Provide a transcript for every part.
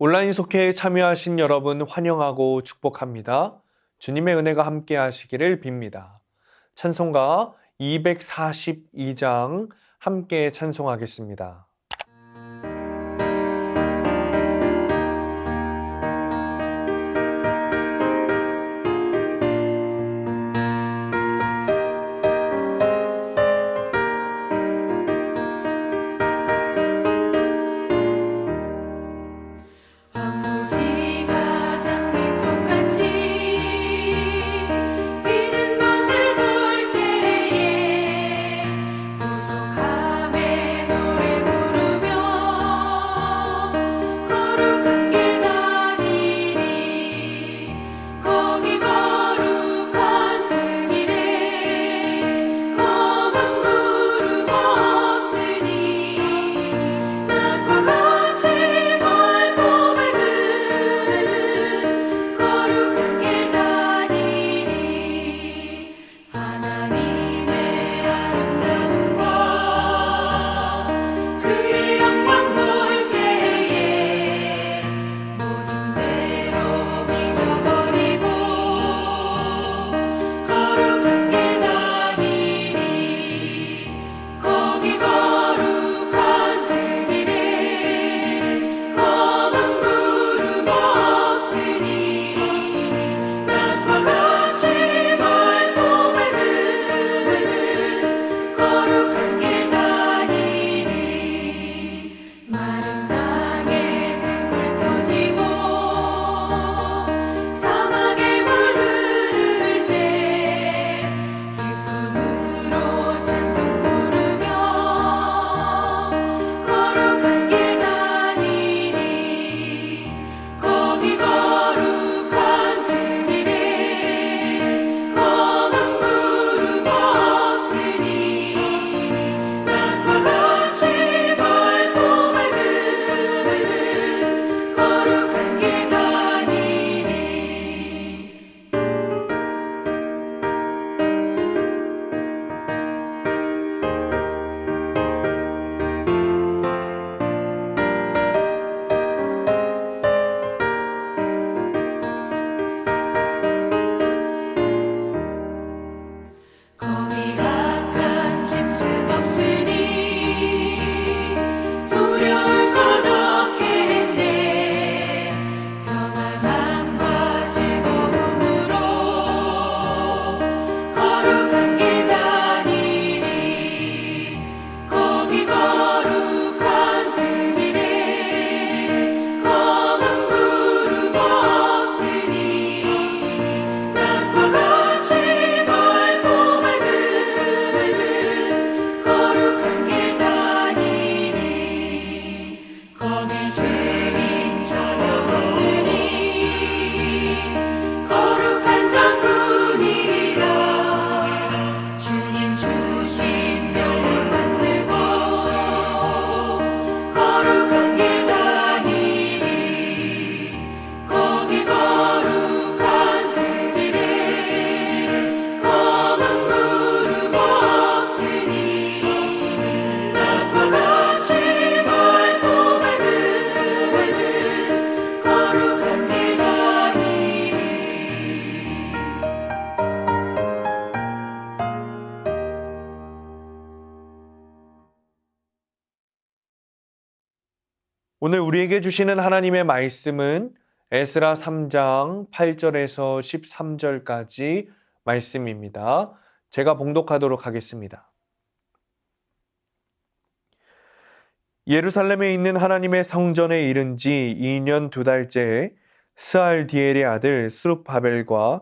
온라인 속회에 참여하신 여러분 환영하고 축복합니다. 주님의 은혜가 함께 하시기를 빕니다. 찬송가 242장 함께 찬송하겠습니다. 오늘 우리에게 주시는 하나님의 말씀은 에스라 3장 8절에서 13절까지 말씀입니다. 제가 봉독하도록 하겠습니다. 예루살렘에 있는 하나님의 성전에 이른 지 2년 2달째에 스알디엘의 아들 스룹바벨과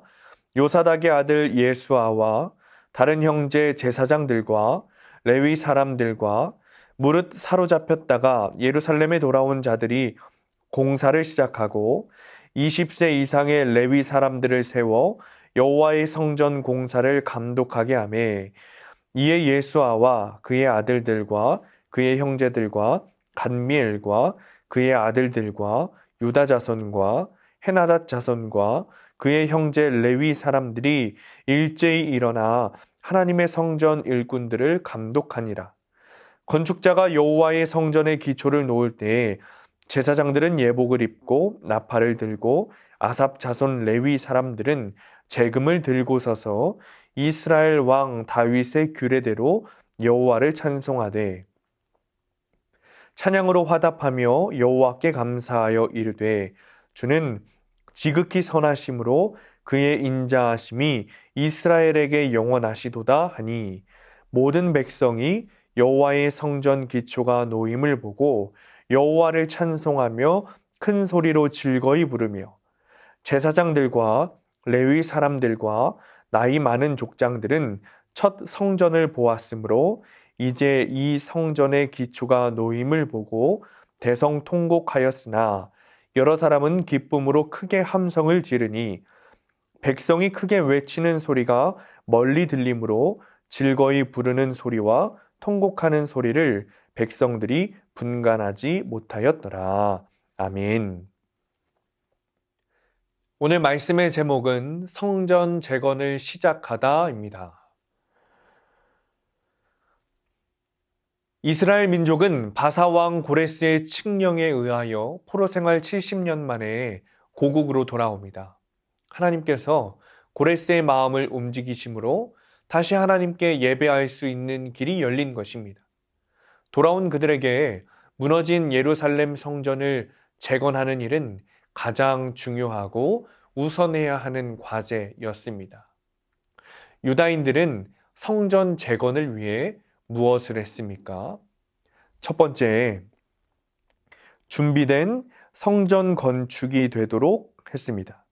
요사닥의 아들 예수아와 다른 형제 제사장들과 레위 사람들과 무릇 사로잡혔다가 예루살렘에 돌아온 자들이 공사를 시작하고 20세 이상의 레위 사람들을 세워 여호와의 성전 공사를 감독하게 하매 이에 예수아와 그의 아들들과 그의 형제들과 간미엘과 그의 아들들과 유다 자손과 헤나닷 자손과 그의 형제 레위 사람들이 일제히 일어나 하나님의 성전 일꾼들을 감독하니라. 건축자가 여호와의 성전의 기초를 놓을 때에 제사장들은 예복을 입고 나팔을 들고 아삽 자손 레위 사람들은 재금을 들고 서서 이스라엘 왕 다윗의 규례대로 여호와를 찬송하되 찬양으로 화답하며 여호와께 감사하여 이르되 주는 지극히 선하심으로 그의 인자하심이 이스라엘에게 영원하시도다 하니 모든 백성이 여호와의 성전 기초가 놓임을 보고 여호와를 찬송하며 큰 소리로 즐거이 부르며 제사장들과 레위 사람들과 나이 많은 족장들은 첫 성전을 보았으므로 이제 이 성전의 기초가 놓임을 보고 대성통곡하였으나 여러 사람은 기쁨으로 크게 함성을 지르니 백성이 크게 외치는 소리가 멀리 들리므로 즐거이 부르는 소리와 통곡하는 소리를 백성들이 분간하지 못하였더라. 아멘. 오늘 말씀의 제목은 성전 재건을 시작하다입니다. 이스라엘 민족은 바사왕 고레스의 칙령에 의하여 포로 생활 70년 만에 고국으로 돌아옵니다. 하나님께서 고레스의 마음을 움직이심으로 다시 하나님께 예배할 수 있는 길이 열린 것입니다. 돌아온 그들에게 무너진 예루살렘 성전을 재건하는 일은 가장 중요하고 우선해야 하는 과제였습니다. 유다인들은 성전 재건을 위해 무엇을 했습니까? 첫 번째, 준비된 성전 건축이 되도록 했습니다.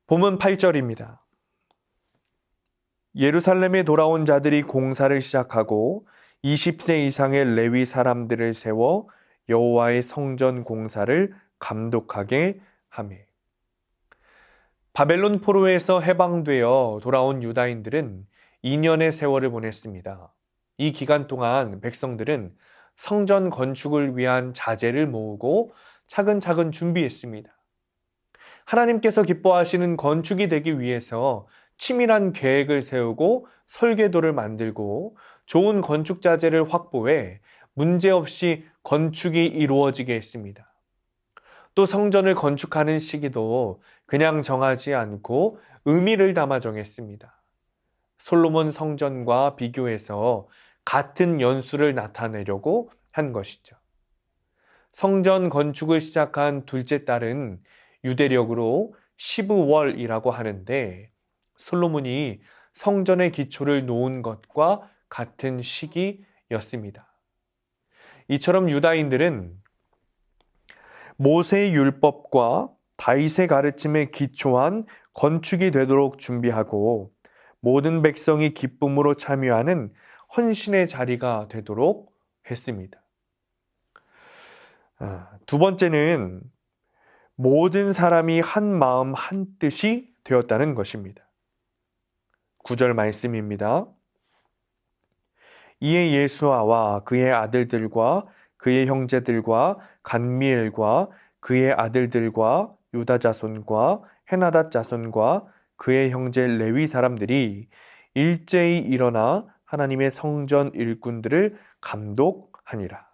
본문 8절입니다. 예루살렘에 돌아온 자들이 공사를 시작하고 20세 이상의 레위 사람들을 세워 여호와의 성전 공사를 감독하게 하며 바벨론 포로에서 해방되어 돌아온 유다인들은 2년의 세월을 보냈습니다. 이 기간 동안 백성들은 성전 건축을 위한 자재를 모으고 차근차근 준비했습니다. 하나님께서 기뻐하시는 건축이 되기 위해서 치밀한 계획을 세우고 설계도를 만들고 좋은 건축 자재를 확보해 문제없이 건축이 이루어지게 했습니다. 또 성전을 건축하는 시기도 그냥 정하지 않고 의미를 담아 정했습니다. 솔로몬 성전과 비교해서 같은 연수를 나타내려고 한 것이죠. 성전 건축을 시작한 둘째 달은 유대력으로 시브월이라고 하는데 솔로몬이 성전의 기초를 놓은 것과 같은 시기였습니다. 이처럼 유다인들은 모세의 율법과 다윗의 가르침에 기초한 건축이 되도록 준비하고 모든 백성이 기쁨으로 참여하는 헌신의 자리가 되도록 했습니다. 두 번째는 모든 사람이 한 마음 한 뜻이 되었다는 것입니다. 9절 말씀입니다. 이에 예수아와 그의 아들들과 그의 형제들과 간미엘과 그의 아들들과 유다 자손과 헤나닷 자손과 그의 형제 레위 사람들이 일제히 일어나 하나님의 성전 일꾼들을 감독하니라.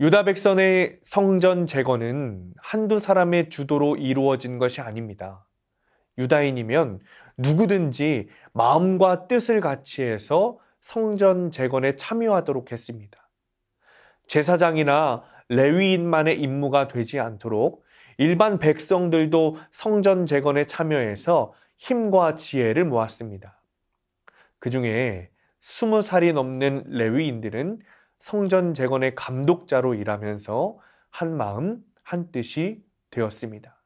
유다 백성의 성전 재건은 한두 사람의 주도로 이루어진 것이 아닙니다. 유다인이면 누구든지 마음과 뜻을 같이 해서 성전 재건에 참여하도록 했습니다. 제사장이나 레위인만의 임무가 되지 않도록 일반 백성들도 성전 재건에 참여해서 힘과 지혜를 모았습니다. 그 중에 20살이 넘는 레위인들은 성전 재건의 감독자로 일하면서 한 마음 한 뜻이 되었습니다.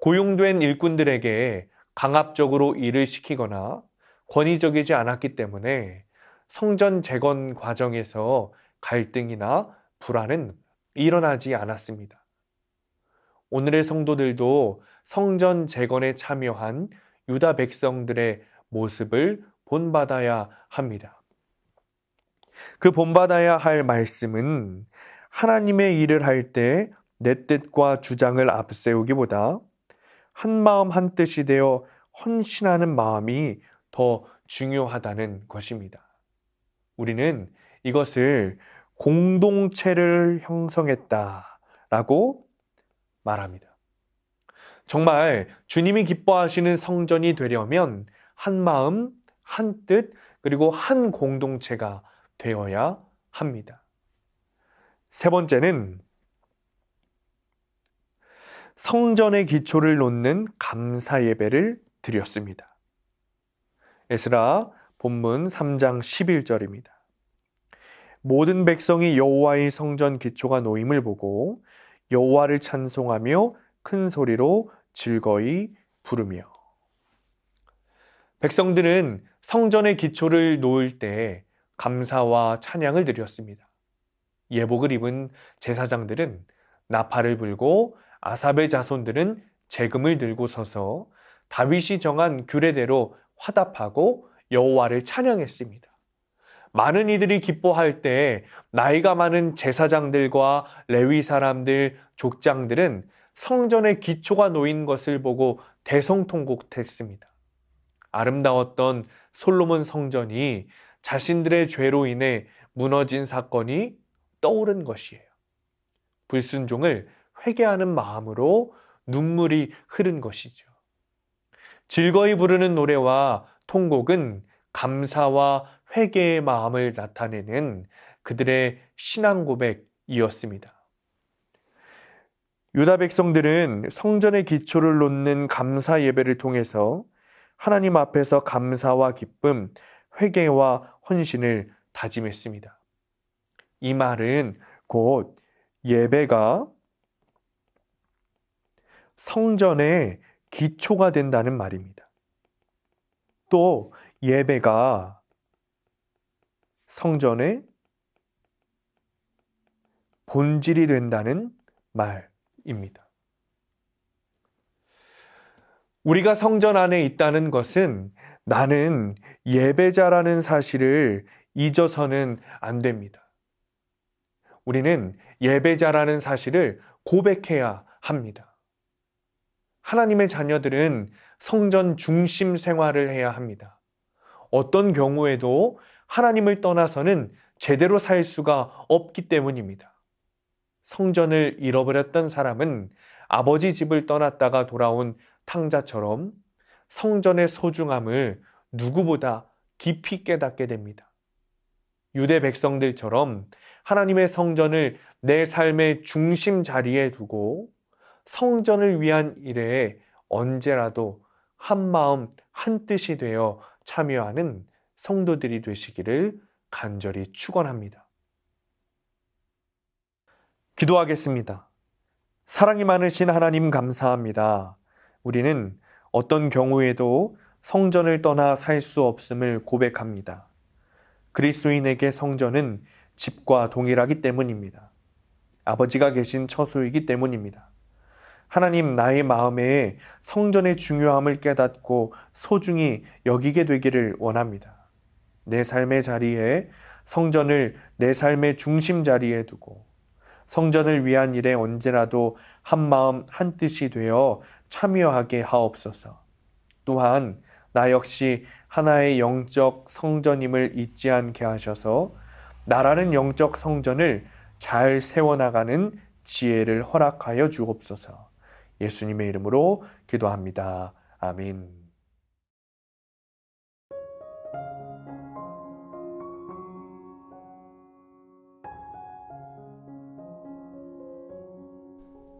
고용된 일꾼들에게 강압적으로 일을 시키거나 권위적이지 않았기 때문에 성전 재건 과정에서 갈등이나 불안은 일어나지 않았습니다. 오늘의 성도들도 성전 재건에 참여한 유다 백성들의 모습을 본받아야 합니다. 그 본받아야 할 말씀은 하나님의 일을 할 때 내 뜻과 주장을 앞세우기보다 한 마음 한 뜻이 되어 헌신하는 마음이 더 중요하다는 것입니다. 우리는 이것을 공동체를 형성했다라고 말합니다. 정말 주님이 기뻐하시는 성전이 되려면 한 마음, 한 뜻, 그리고 한 공동체가 되어야 합니다. 세 번째는 성전의 기초를 놓는 감사 예배를 드렸습니다. 에스라 본문 3장 11절입니다. 모든 백성이 여호와의 성전 기초가 놓임을 보고 여호와를 찬송하며 큰 소리로 즐거이 부르며. 백성들은 성전의 기초를 놓을 때 감사와 찬양을 드렸습니다. 예복을 입은 제사장들은 나팔을 불고 아삽의 자손들은 재금을 들고 서서 다윗이 정한 규례대로 화답하고 여호와를 찬양했습니다. 많은 이들이 기뻐할 때 나이가 많은 제사장들과 레위 사람들, 족장들은 성전의 기초가 놓인 것을 보고 대성통곡했습니다. 아름다웠던 솔로몬 성전이 자신들의 죄로 인해 무너진 사건이 떠오른 것이에요. 불순종을 회개하는 마음으로 눈물이 흐른 것이죠. 즐거이 부르는 노래와 통곡은 감사와 회개의 마음을 나타내는 그들의 신앙 고백이었습니다. 유다 백성들은 성전의 기초를 놓는 감사 예배를 통해서 하나님 앞에서 감사와 기쁨, 회개와 헌신을 다짐했습니다. 이 말은 곧 예배가 성전의 기초가 된다는 말입니다. 또 예배가 성전의 본질이 된다는 말입니다. 우리가 성전 안에 있다는 것은 나는 예배자라는 사실을 잊어서는 안 됩니다. 우리는 예배자라는 사실을 고백해야 합니다. 하나님의 자녀들은 성전 중심 생활을 해야 합니다. 어떤 경우에도 하나님을 떠나서는 제대로 살 수가 없기 때문입니다. 성전을 잃어버렸던 사람은 아버지 집을 떠났다가 돌아온 탕자처럼 성전의 소중함을 누구보다 깊이 깨닫게 됩니다. 유대 백성들처럼 하나님의 성전을 내 삶의 중심 자리에 두고 성전을 위한 일에 언제라도 한 마음 한 뜻이 되어 참여하는 성도들이 되시기를 간절히 축원합니다. 기도하겠습니다. 사랑이 많으신 하나님 감사합니다. 우리는 어떤 경우에도 성전을 떠나 살 수 없음을 고백합니다. 그리스도인에게 성전은 집과 동일하기 때문입니다. 아버지가 계신 처소이기 때문입니다. 하나님, 나의 마음에 성전의 중요함을 깨닫고 소중히 여기게 되기를 원합니다. 내 삶의 자리에 성전을 내 삶의 중심 자리에 두고 성전을 위한 일에 언제라도 한 마음 한 뜻이 되어 참여하게 하옵소서. 또한 나 역시 하나의 영적 성전임을 잊지 않게 하셔서 나라는 영적 성전을 잘 세워나가는 지혜를 허락하여 주옵소서. 예수님의 이름으로 기도합니다. 아멘.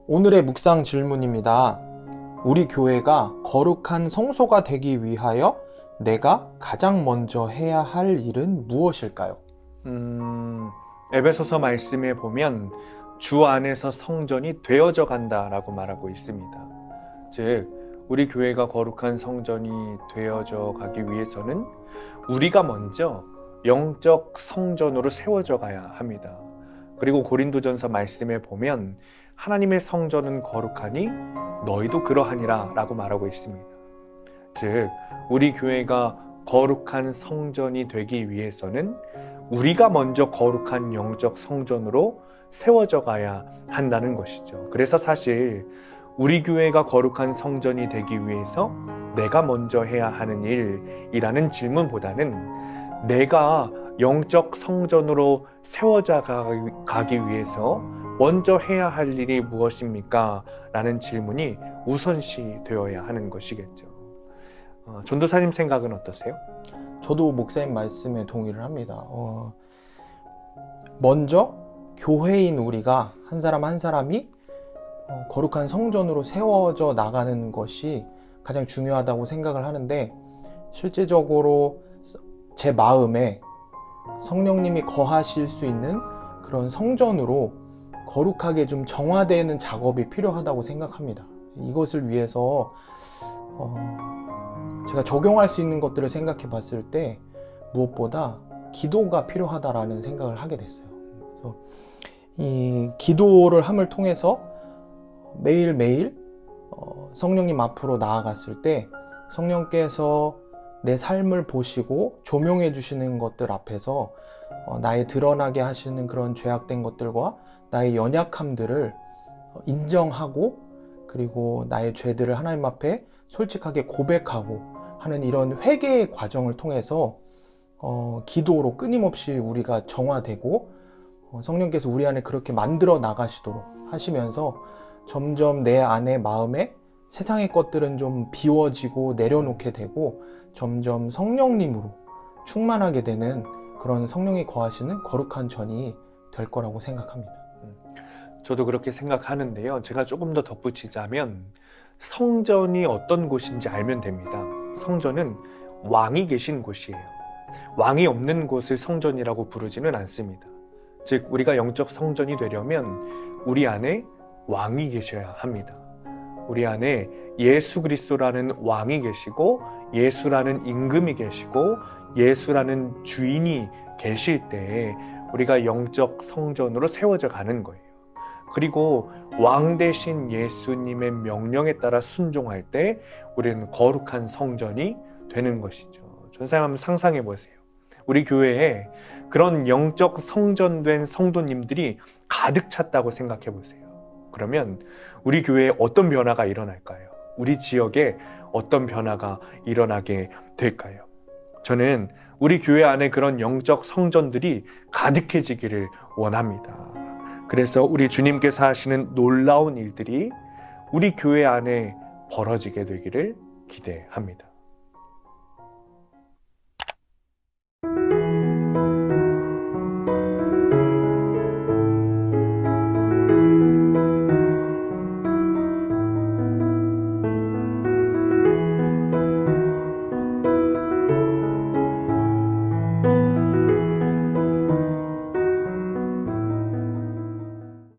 오늘의 묵상 질문입니다. 우리 교회가 거룩한 성소가 되기 위하여 내가 가장 먼저 해야 할 일은 무엇일까요? 에베소서 말씀에 보면 주 안에서 성전이 되어져 간다라고 말하고 있습니다. 즉, 우리 교회가 거룩한 성전이 되어져 가기 위해서는 우리가 먼저 영적 성전으로 세워져 가야 합니다. 그리고 고린도전서 말씀에 보면 하나님의 성전은 거룩하니 너희도 그러하니라 라고 말하고 있습니다. 즉, 우리 교회가 거룩한 성전이 되기 위해서는 우리가 먼저 거룩한 영적 성전으로 세워져 가야 한다는 것이죠. 그래서 사실 우리 교회가 거룩한 성전이 되기 위해서 내가 먼저 해야 하는 일이라는 질문보다는 내가 영적 성전으로 세워져 가기 위해서 먼저 해야 할 일이 무엇입니까? 라는 질문이 우선시 되어야 하는 것이겠죠. 전도사님 생각은 어떠세요? 저도 목사님 말씀에 동의를 합니다. 먼저 교회인 우리가 한 사람 한 사람이 거룩한 성전으로 세워져 나가는 것이 가장 중요하다고 생각을 하는데, 실제적으로 제 마음에 성령님이 거하실 수 있는 그런 성전으로 거룩하게 좀 정화되는 작업이 필요하다고 생각합니다. 이것을 위해서 제가 적용할 수 있는 것들을 생각해 봤을 때 무엇보다 기도가 필요하다라는 생각을 하게 됐어요. 그래서 이 기도를 함을 통해서 매일매일 성령님 앞으로 나아갔을 때 성령께서 내 삶을 보시고 조명해 주시는 것들 앞에서 나의 드러나게 하시는 그런 죄악된 것들과 나의 연약함들을 인정하고, 그리고 나의 죄들을 하나님 앞에 솔직하게 고백하고 하는 이런 회개의 과정을 통해서 기도로 끊임없이 우리가 정화되고 성령께서 우리 안에 그렇게 만들어 나가시도록 하시면서 점점 내 안에 마음에 세상의 것들은 좀 비워지고 내려놓게 되고 점점 성령님으로 충만하게 되는 그런 성령이 거하시는 거룩한 전이 될 거라고 생각합니다. 저도 그렇게 생각하는데요. 제가 조금 더 덧붙이자면 성전이 어떤 곳인지 알면 됩니다. 성전은 왕이 계신 곳이에요. 왕이 없는 곳을 성전이라고 부르지는 않습니다. 즉 우리가 영적 성전이 되려면 우리 안에 왕이 계셔야 합니다. 우리 안에 예수 그리스도라는 왕이 계시고 예수라는 임금이 계시고 예수라는 주인이 계실 때 우리가 영적 성전으로 세워져 가는 거예요. 그리고 왕 대신 예수님의 명령에 따라 순종할 때 우리는 거룩한 성전이 되는 것이죠. 전사님 한번 상상해 보세요. 우리 교회에 그런 영적 성전된 성도님들이 가득 찼다고 생각해 보세요. 그러면 우리 교회에 어떤 변화가 일어날까요? 우리 지역에 어떤 변화가 일어나게 될까요? 저는 우리 교회 안에 그런 영적 성전들이 가득해지기를 원합니다. 그래서 우리 주님께서 하시는 놀라운 일들이 우리 교회 안에 벌어지게 되기를 기대합니다.